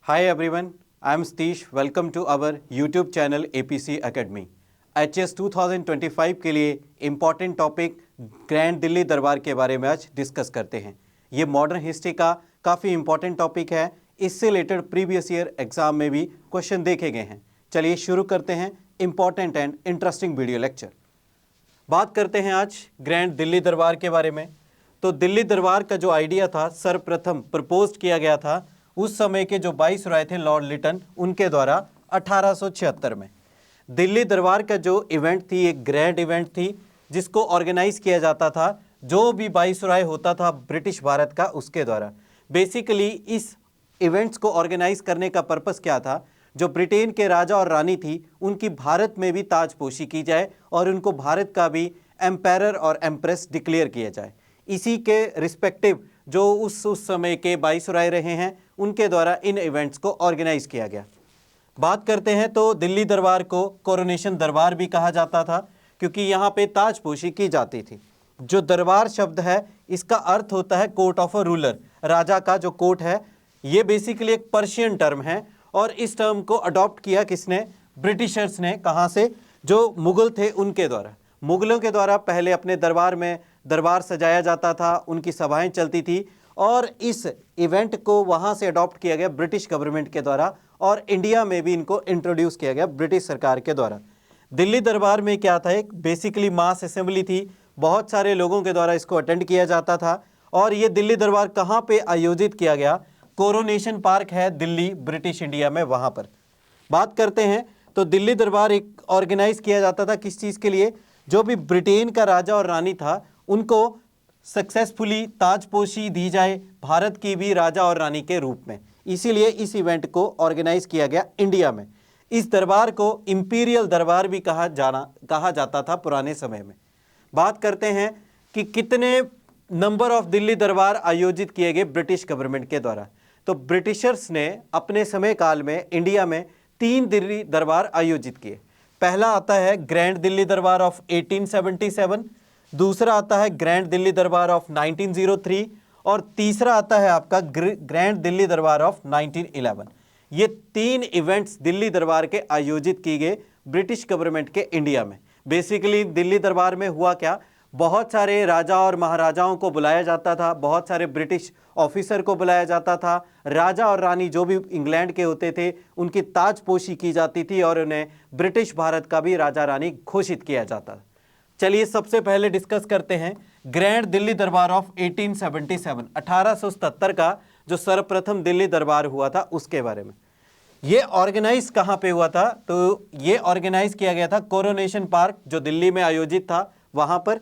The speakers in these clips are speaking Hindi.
Hi everyone, I am Satish. Welcome to our YouTube channel APC Academy. HS 2025 के लिए इम्पॉर्टेंट टॉपिक ग्रैंड दिल्ली दरबार के बारे में आज डिस्कस करते हैं। ये मॉडर्न हिस्ट्री का काफ़ी इम्पॉर्टेंट टॉपिक है। इससे रिलेटेड प्रीवियस ईयर एग्जाम में भी क्वेश्चन देखे गए हैं। चलिए शुरू करते हैं important and interesting video lecture. बात करते हैं आज ग्रैंड दिल्ली दरबार के बारे में। तो दिल्ली दरबार का जो आइडिया था सर्वप्रथम प्रपोज किया गया था उस समय के जो वाइसरॉय थे लॉर्ड लिटन, उनके द्वारा 1876 में। दिल्ली दरबार का जो इवेंट थी एक ग्रैंड इवेंट थी जिसको ऑर्गेनाइज किया जाता था जो भी वाइसरॉय होता था ब्रिटिश भारत का उसके द्वारा। बेसिकली इस इवेंट्स को ऑर्गेनाइज करने का पर्पस क्या था, जो ब्रिटेन के राजा और रानी थी उनकी भारत में भी ताजपोशी की जाए और उनको भारत का भी एम्पायर और एम्प्रेस डिक्लेयर किया जाए। इसी के रिस्पेक्टिव जो उस समय के वाइसरॉय रहे हैं उनके द्वारा इन इवेंट्स को ऑर्गेनाइज किया गया। बात करते हैं तो दिल्ली दरबार को कोरोनेशन दरबार भी कहा जाता था क्योंकि यहाँ पे ताजपोशी की जाती थी। जो दरबार शब्द है इसका अर्थ होता है कोर्ट ऑफ अ रूलर, राजा का जो कोर्ट है। ये बेसिकली एक पर्शियन टर्म है और इस टर्म को अडॉप्ट किया किसने, ब्रिटिशर्स ने। कहाँ से, जो मुगल थे उनके द्वारा। मुगलों के द्वारा पहले अपने दरबार में दरबार सजाया जाता था, उनकी सभाएं चलती थी और इस इवेंट को वहाँ से अडॉप्ट किया गया ब्रिटिश गवर्नमेंट के द्वारा और इंडिया में भी इनको इंट्रोड्यूस किया गया ब्रिटिश सरकार के द्वारा। दिल्ली दरबार में क्या था, एक बेसिकली मास असेंबली थी, बहुत सारे लोगों के द्वारा इसको अटेंड किया जाता था। और ये दिल्ली दरबार कहाँ पे आयोजित किया गया, कोरोनेशन पार्क है दिल्ली ब्रिटिश इंडिया में, वहाँ पर। बात करते हैं तो दिल्ली दरबार एक ऑर्गेनाइज किया जाता था किस चीज़ के लिए, जो भी ब्रिटेन का राजा और रानी था उनको सक्सेसफुली ताजपोशी दी जाए भारत की भी राजा और रानी के रूप में। इसीलिए इस इवेंट को ऑर्गेनाइज किया गया इंडिया में। इस दरबार को इंपीरियल दरबार भी कहा जाता था पुराने समय में। बात करते हैं कि कितने नंबर ऑफ दिल्ली दरबार आयोजित किए गए ब्रिटिश गवर्नमेंट के द्वारा। तो ब्रिटिशर्स ने अपने समय काल में इंडिया में 3 दिल्ली दरबार आयोजित किए। पहला आता है ग्रैंड दिल्ली दरबार ऑफ 1877, दूसरा आता है ग्रैंड दिल्ली दरबार ऑफ 1903 और तीसरा आता है आपका ग्रैंड दिल्ली दरबार ऑफ 1911। ये 3 इवेंट्स दिल्ली दरबार के आयोजित किए गए ब्रिटिश गवर्नमेंट के इंडिया में। बेसिकली दिल्ली दरबार में हुआ क्या, बहुत सारे राजा और महाराजाओं को बुलाया जाता था, बहुत सारे ब्रिटिश ऑफिसर को बुलाया जाता था, राजा और रानी जो भी इंग्लैंड के होते थे उनकी ताजपोशी की जाती थी और उन्हें ब्रिटिश भारत का भी राजा रानी घोषित किया जाता था। चलिए सबसे पहले डिस्कस करते हैं ग्रैंड दिल्ली दरबार ऑफ 1877, 1877 का जो सर्वप्रथम दिल्ली दरबार हुआ था उसके बारे में। ये ऑर्गेनाइज कहाँ पे हुआ था, तो ये ऑर्गेनाइज किया गया था कोरोनेशन पार्क जो दिल्ली में आयोजित था वहाँ पर।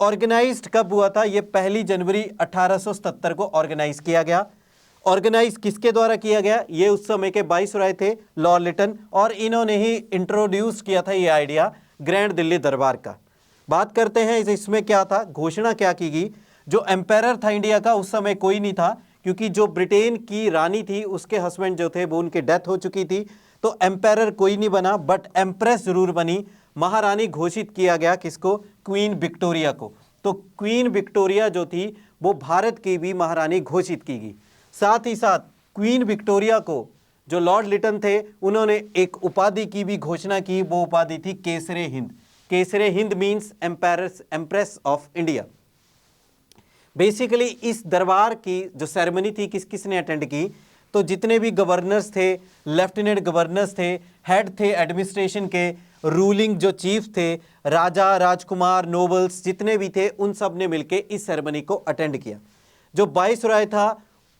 ऑर्गेनाइज्ड कब हुआ था, ये 1 जनवरी 1877 को ऑर्गेनाइज किया गया। ऑर्गेनाइज किसके द्वारा किया गया, ये उस समय के वाइसरॉय थे लॉर्ड लिटन और इन्होंने ही इंट्रोड्यूस किया था ये आइडिया ग्रैंड दिल्ली दरबार का। बात करते हैं इसमें क्या था, घोषणा क्या की गई। जो एम्पायर था इंडिया का उस समय कोई नहीं था क्योंकि जो ब्रिटेन की रानी थी उसके हस्बैंड जो थे वो उनकी डेथ हो चुकी थी, तो एम्पायर कोई नहीं बना, बट एम्प्रेस जरूर बनी। महारानी घोषित किया गया किसको, क्वीन विक्टोरिया को। तो क्वीन विक्टोरिया जो थी वो भारत की भी महारानी घोषित की गई। साथ ही साथ क्वीन विक्टोरिया को जो लॉर्ड लिटन थे उन्होंने एक उपाधि की भी घोषणा की, वो उपाधि थी Kaiser-i Hind. Kaiser-i Hind means empress of India. Basically इस दरबार की जो सेरेमनी थी किस किसने अटेंड की, तो जितने भी गवर्नर्स थे, लेफ्टिनेंट गवर्नर्स थे, हेड थे एडमिनिस्ट्रेशन के, रूलिंग जो चीफ थे, राजा राजकुमार नोबल्स जितने भी थे उन सब ने मिलकर इस सेरेमनी को अटेंड किया। जो वाइसरॉय था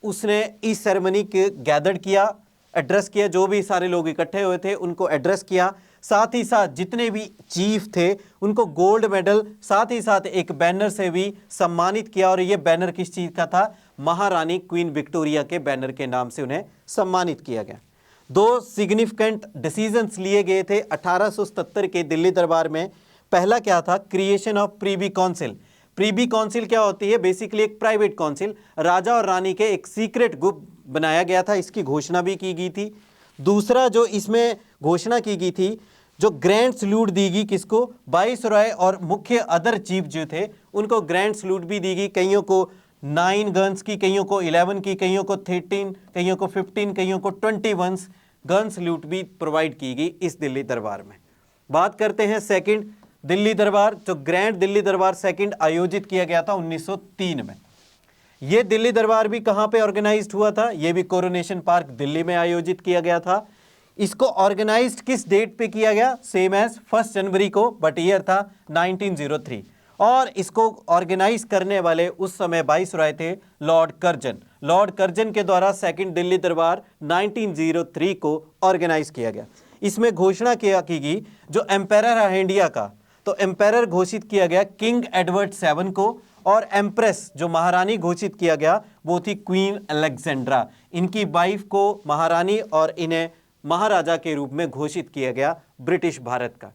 उसने इस सेरेमनी के गैदर किया, एड्रेस किया, जो भी सारे लोग इकट्ठे हुए थे उनको एड्रेस किया। साथ ही साथ जितने भी चीफ थे उनको गोल्ड मेडल, साथ ही साथ एक बैनर से भी सम्मानित किया। और ये बैनर किस चीज़ का था, महारानी क्वीन विक्टोरिया के बैनर के नाम से उन्हें सम्मानित किया गया। 2 सिग्निफिकेंट डिसीजंस लिए गए थे 1877 के दिल्ली दरबार में। पहला क्या था, creation of Privi council. Privi council क्या होती है, बेसिकली एक प्राइवेट काउंसिल, राजा और रानी के एक सीक्रेट ग्रुप बनाया गया था, इसकी घोषणा भी की गई थी। दूसरा जो इसमें घोषणा की गई थी, जो ग्रैंड सल्यूट दी गई किसको, वाइसरॉय और मुख्य अदर चीफ जो थे उनको ग्रैंड सल्यूट भी दी गई। कईयों को 9 गन्स की, कईयों को 11 की, कईयों को 13, कईयों को 15, कईयों को 21 गन सल्यूट भी प्रोवाइड की गई इस दिल्ली दरबार में। बात करते हैं सेकंड दिल्ली दरबार, जो ग्रैंड दिल्ली दरबार सेकंड आयोजित किया गया था 1903 में। ये दिल्ली दरबार भी कहाँ पे ऑर्गेनाइज्ड हुआ था? ये भी कोरोनेशन पार्क दिल्ली में आयोजित किया गया था। इसको ऑर्गेनाइज्ड किस डेट पे किया गया? सेम एज 1 जनवरी को, बट ईयर था 1903। और इसको ऑर्गेनाइज करने वाले उस समय वाइसरॉय थे लॉर्ड कर्जन। लॉर्ड कर्जन के द्वारा सेकंड दिल्ली दरबार 1903 को ऑर्गेनाइज किया गया। इसमें घोषणा किया की गई जो एम्पायर है इंडिया का, तो एम्पायर घोषित किया गया किंग एडवर्ड 7 को, और एम्प्रेस जो महारानी घोषित किया गया वो थी क्वीन अलेक्जेंड्रा। इनकी वाइफ को महारानी और इन्हें महाराजा के रूप में घोषित किया गया ब्रिटिश भारत का।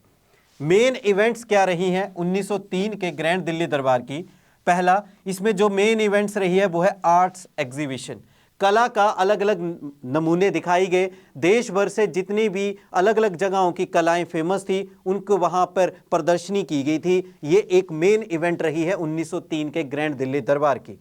मेन इवेंट्स क्या रही हैं 1903 के ग्रैंड दिल्ली दरबार की? पहला, इसमें जो मेन इवेंट्स रही है वो है आर्ट्स एग्जीबिशन। कला का अलग अलग नमूने दिखाई गए। देश भर से जितनी भी अलग अलग जगहों की कलाएं फेमस थी उनको वहां पर प्रदर्शनी की गई थी। ये एक मेन इवेंट रही है 1903 के ग्रैंड दिल्ली दरबार की।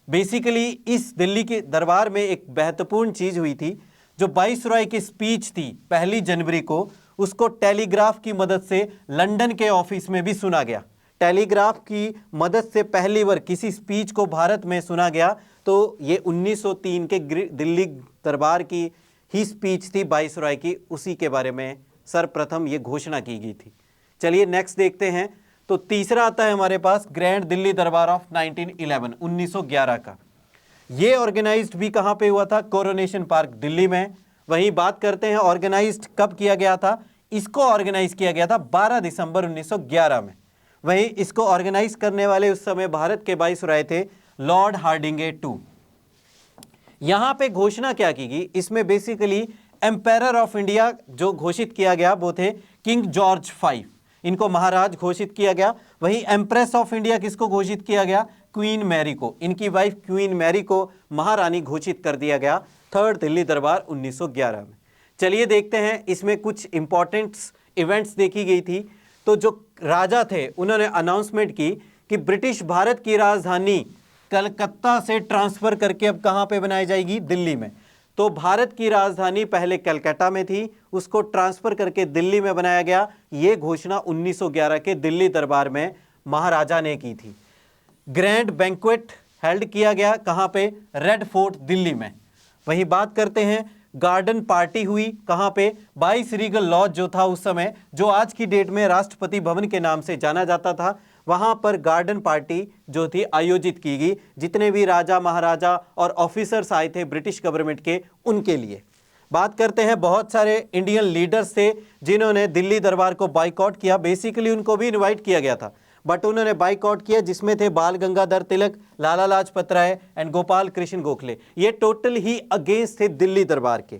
बेसिकली इस दिल्ली के दरबार में एक महत्वपूर्ण चीज हुई थी, जो वाइसरॉय की स्पीच थी 1 जनवरी को, उसको टेलीग्राफ की मदद से लंदन के ऑफिस में भी सुना गया। टेलीग्राफ की मदद से पहली बार किसी स्पीच को भारत में सुना गया तो ये 1903 के दिल्ली दरबार की ही स्पीच थी वाइसरॉय की, उसी के बारे में सर्वप्रथम ये घोषणा की गई थी। चलिए नेक्स्ट देखते हैं। तो तीसरा आता है हमारे पास ग्रैंड दिल्ली दरबार ऑफ 1911 1911 का। ये ऑर्गेनाइज्ड भी कहाँ पे हुआ था? कोरोनेशन पार्क दिल्ली में। वहीं बात करते हैं ऑर्गेनाइज्ड कब किया गया था? इसको ऑर्गेनाइज किया गया था 12 दिसंबर 1911 में। वहीं इसको ऑर्गेनाइज करने वाले उस समय भारत के वाइसरॉय थे लॉर्ड हार्डिंगे II। यहां पे घोषणा क्या की गई? इसमें बेसिकली एम्पायर ऑफ इंडिया जो घोषित किया गया वो थे किंग जॉर्ज V, इनको महाराज घोषित किया गया। वहीं एम्प्रेस ऑफ इंडिया किसको घोषित किया गया? क्वीन मैरी को। इनकी वाइफ क्वीन मैरी को महारानी घोषित कर दिया गया थर्ड दिल्ली दरबार 1911 में। चलिए देखते हैं, इसमें कुछ इंपॉर्टेंट इवेंट्स देखी गई थी। तो जो राजा थे उन्होंने अनाउंसमेंट की कि ब्रिटिश भारत की राजधानी कलकत्ता से ट्रांसफर करके अब कहां पे बनाई जाएगी? दिल्ली में। तो भारत की राजधानी पहले कलकत्ता में थी, उसको ट्रांसफर करके दिल्ली में बनाया गया। ये घोषणा 1911 के दिल्ली दरबार में महाराजा ने की थी। ग्रैंड बैंक्वेट हेल्ड किया गया कहां पे? रेड फोर्ट दिल्ली में। वहीं बात करते हैं गार्डन पार्टी हुई कहां पे? वाइस रीगल लॉज जो था उस समय, जो आज की डेट में राष्ट्रपति भवन के नाम से जाना जाता था, वहां पर गार्डन पार्टी जो थी आयोजित की गई। जितने भी राजा महाराजा और ऑफिसर्स आए थे ब्रिटिश गवर्नमेंट के, उनके लिए। बात करते हैं बहुत सारे इंडियन लीडर्स थे जिन्होंने दिल्ली दरबार को बाइकआउट किया। बेसिकली उनको भी इनवाइट किया गया था बट उन्होंने बाइकआउट किया, जिसमें थे बाल गंगाधर तिलक, लाला लाजपत राय एंड गोपाल कृष्ण गोखले। ये टोटल ही अगेंस्ट थे दिल्ली दरबार के।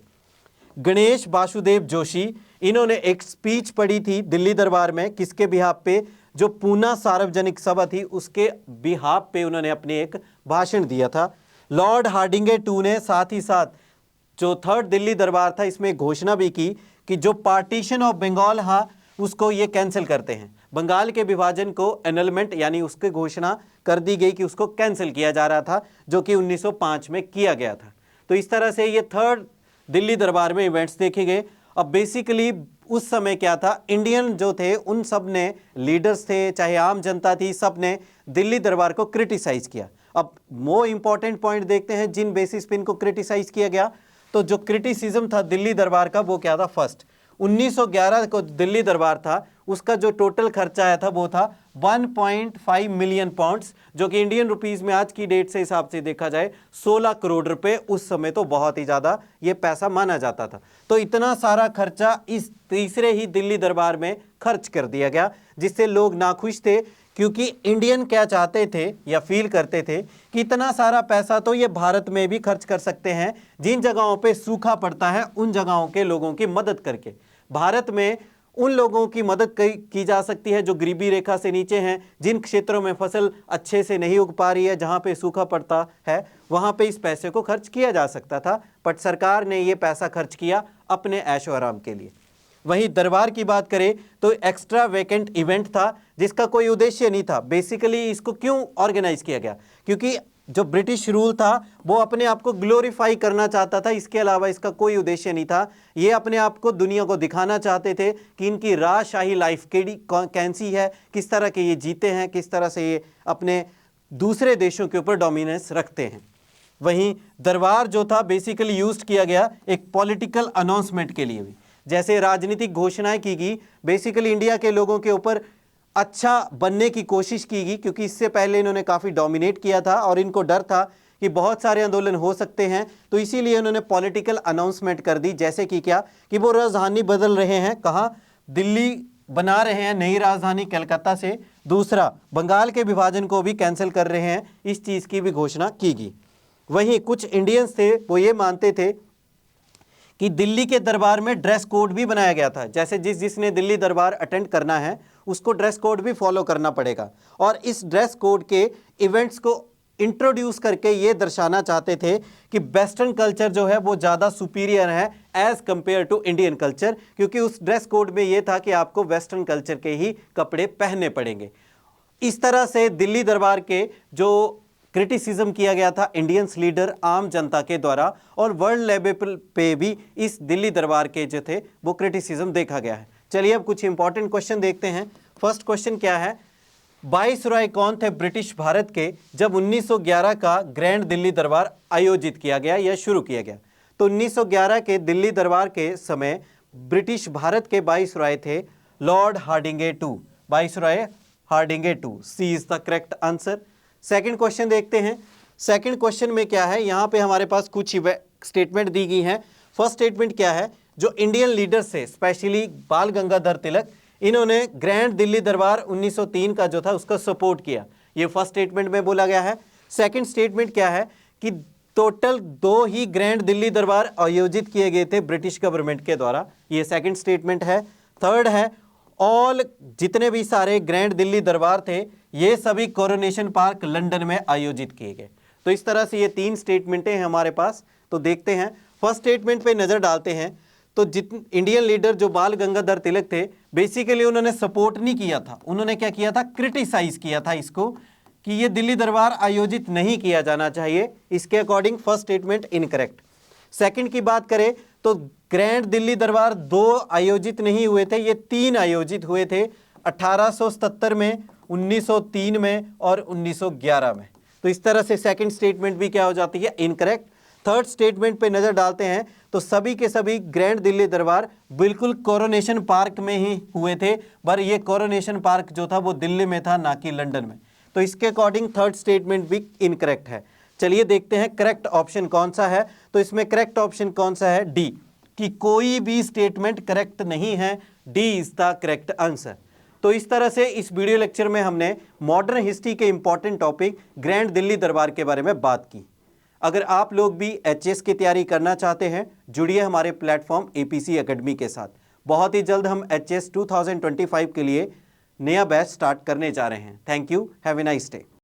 गणेश वासुदेव जोशी, इन्होंने एक स्पीच पढ़ी थी दिल्ली दरबार में, किसके बिहाफ पे? जो पूना सार्वजनिक सभा थी उसके बिहाफ पे उन्होंने अपने एक भाषण दिया था। लॉर्ड हार्डिंगे II ने साथ ही साथ जो थर्ड दिल्ली दरबार था इसमें घोषणा भी की कि जो पार्टीशन ऑफ बंगाल उसको ये कैंसिल करते हैं। बंगाल के विभाजन को एनलमेंट यानी उसकी घोषणा कर दी गई कि उसको कैंसिल किया जा रहा था, जो कि 1905 में किया गया था। तो इस तरह से ये थर्ड दिल्ली दरबार में इवेंट्स देखे गए। अब बेसिकली उस समय क्या था, इंडियन जो थे उन सब ने, लीडर्स थे चाहे आम जनता थी, सब ने दिल्ली दरबार को क्रिटिसाइज किया। अब मोर इंपॉर्टेंट पॉइंट देखते हैं जिन बेसिस पे इनको क्रिटिसाइज किया गया। तो जो क्रिटिसिज्म था दिल्ली दरबार का वो क्या था? फर्स्ट, 1911 को दिल्ली दरबार था, उसका जो टोटल खर्चा आया था वो था 1.5 मिलियन पाउंड्स, जो कि इंडियन रुपीस में आज की डेट से हिसाब से देखा जाए 16 करोड़ रुपए। उस समय तो बहुत ही ज़्यादा ये पैसा माना जाता था। तो इतना सारा खर्चा इस तीसरे ही दिल्ली दरबार में खर्च कर दिया गया, जिससे लोग नाखुश थे, क्योंकि इंडियन क्या चाहते थे या फील करते थे कि इतना सारा पैसा तो ये भारत में भी खर्च कर सकते हैं, जिन जगहों पे सूखा पड़ता है उन जगहों के लोगों की मदद करके। भारत में उन लोगों की मदद की जा सकती है जो गरीबी रेखा से नीचे हैं, जिन क्षेत्रों में फसल अच्छे से नहीं उग पा रही है, जहाँ पे सूखा पड़ता है, वहाँ पे इस पैसे को खर्च किया जा सकता था। बट सरकार ने ये पैसा खर्च किया अपने ऐशो आराम के लिए। वहीं दरबार की बात करें तो एक्स्ट्रा वैकेंट इवेंट था जिसका कोई उद्देश्य नहीं था। बेसिकली इसको क्यों ऑर्गेनाइज किया गया? क्योंकि जो ब्रिटिश रूल था वो अपने आप को ग्लोरीफाई करना चाहता था, इसके अलावा इसका कोई उद्देश्य नहीं था। ये अपने आप को दुनिया को दिखाना चाहते थे कि इनकी राजशाही लाइफ कैसी है, किस तरह के ये जीते हैं, किस तरह से ये अपने दूसरे देशों के ऊपर डोमिनेंस रखते हैं। वहीं दरबार जो था बेसिकली यूज किया गया एक पॉलिटिकल अनाउंसमेंट के लिए भी, जैसे राजनीतिक घोषणाएं की गई, बेसिकली इंडिया के लोगों के ऊपर अच्छा बनने की कोशिश की गई, क्योंकि इससे पहले इन्होंने काफ़ी डोमिनेट किया था और इनको डर था कि बहुत सारे आंदोलन हो सकते हैं, तो इसीलिए उन्होंने पॉलिटिकल अनाउंसमेंट कर दी। जैसे कि क्या कि वो राजधानी बदल रहे हैं, कहाँ, दिल्ली बना रहे हैं नई राजधानी कलकत्ता से, दूसरा बंगाल के विभाजन को भी कैंसिल कर रहे हैं, इस चीज़ की भी घोषणा की गई। वहीं कुछ इंडियंस थे वो ये मानते थे कि दिल्ली के दरबार में ड्रेस कोड भी बनाया गया था, जैसे जिसने दिल्ली दरबार अटेंड करना है उसको ड्रेस कोड भी फॉलो करना पड़ेगा, और इस ड्रेस कोड के इवेंट्स को इंट्रोड्यूस करके ये दर्शाना चाहते थे कि वेस्टर्न कल्चर जो है वो ज़्यादा सुपीरियर है as compare to Indian culture, क्योंकि उस ड्रेस कोड में ये था कि आपको वेस्टर्न कल्चर के ही कपड़े पहनने पड़ेंगे। इस तरह से दिल्ली दरबार के जो क्रिटिसिज्म किया गया था इंडियंस लीडर आम जनता के द्वारा, और वर्ल्ड लेवल पे भी इस दिल्ली दरबार के जो थे वो क्रिटिसिज्म देखा गया है। चलिए अब कुछ इंपॉर्टेंट क्वेश्चन देखते हैं। फर्स्ट क्वेश्चन क्या है, वाइसरॉय कौन थे ब्रिटिश भारत के जब 1911 का ग्रैंड दिल्ली दरबार आयोजित किया गया या शुरू किया गया? तो 1911 के दिल्ली दरबार के समय ब्रिटिश भारत के वाइसरॉय थे Lord Hardinge two, viceroy Hardinge two, C is the correct answer. Second question देखते हैं। सेकंड क्वेश्चन में क्या है, यहाँ पे हमारे पास कुछ स्टेटमेंट दी गई हैं। फर्स्ट स्टेटमेंट क्या है, जो इंडियन लीडर्स थे स्पेशली बाल गंगाधर तिलक, इन्होंने ग्रैंड दिल्ली दरबार 1903 का जो था उसका सपोर्ट किया, ये फर्स्ट स्टेटमेंट में बोला गया है। सेकंड स्टेटमेंट क्या है कि टोटल 2 ही ग्रैंड दिल्ली दरबार आयोजित किए गए थे ब्रिटिश गवर्नमेंट के द्वारा, ये सेकंड स्टेटमेंट है। थर्ड है ऑल जितने भी सारे ग्रैंड दिल्ली दरबार थे ये सभी कोरोनेशन पार्क लंदन में आयोजित किए गए। तो इस तरह से ये 3 स्टेटमेंटें हैं हमारे पास। तो देखते हैं फर्स्ट स्टेटमेंट पे नज़र डालते हैं। तो इंडियन लीडर जो बाल गंगाधर तिलक थे बेसिकली उन्होंने सपोर्ट नहीं किया था, उन्होंने क्या किया था, क्रिटिसाइज किया था इसको कि ये दिल्ली दरबार आयोजित नहीं किया जाना चाहिए। इसके according first statement incorrect. Second की बात करें तो ग्रैंड दिल्ली दरबार 2 आयोजित नहीं हुए थे, ये 3 आयोजित हुए थे 1877 में, 1903 में और 1911 में। तो इस तरह से सेकंड स्टेटमेंट भी क्या हो जाती है, इनकरेक्ट। थर्ड स्टेटमेंट पे नज़र डालते हैं तो सभी के सभी ग्रैंड दिल्ली दरबार बिल्कुल कोरोनेशन पार्क में ही हुए थे, पर ये कोरोनेशन पार्क जो था वो दिल्ली में था ना कि लंदन में। तो इसके अकॉर्डिंग थर्ड स्टेटमेंट भी इनकरेक्ट है। चलिए देखते हैं करेक्ट ऑप्शन कौन सा है। तो इसमें करेक्ट ऑप्शन कौन सा है, डी, कि कोई भी स्टेटमेंट करेक्ट नहीं है, D is the correct answer. तो इस तरह से इस वीडियो लेक्चर में हमने मॉडर्न हिस्ट्री के इंपॉर्टेंट टॉपिक ग्रैंड दिल्ली दरबार के बारे में बात की। अगर आप लोग भी एचएस की तैयारी करना चाहते हैं, जुड़िए हमारे प्लेटफॉर्म एपीसी एकेडमी के साथ। बहुत ही जल्द हम एचएस 2025 के लिए नया बैच स्टार्ट करने जा रहे हैं। Thank you, have a nice day.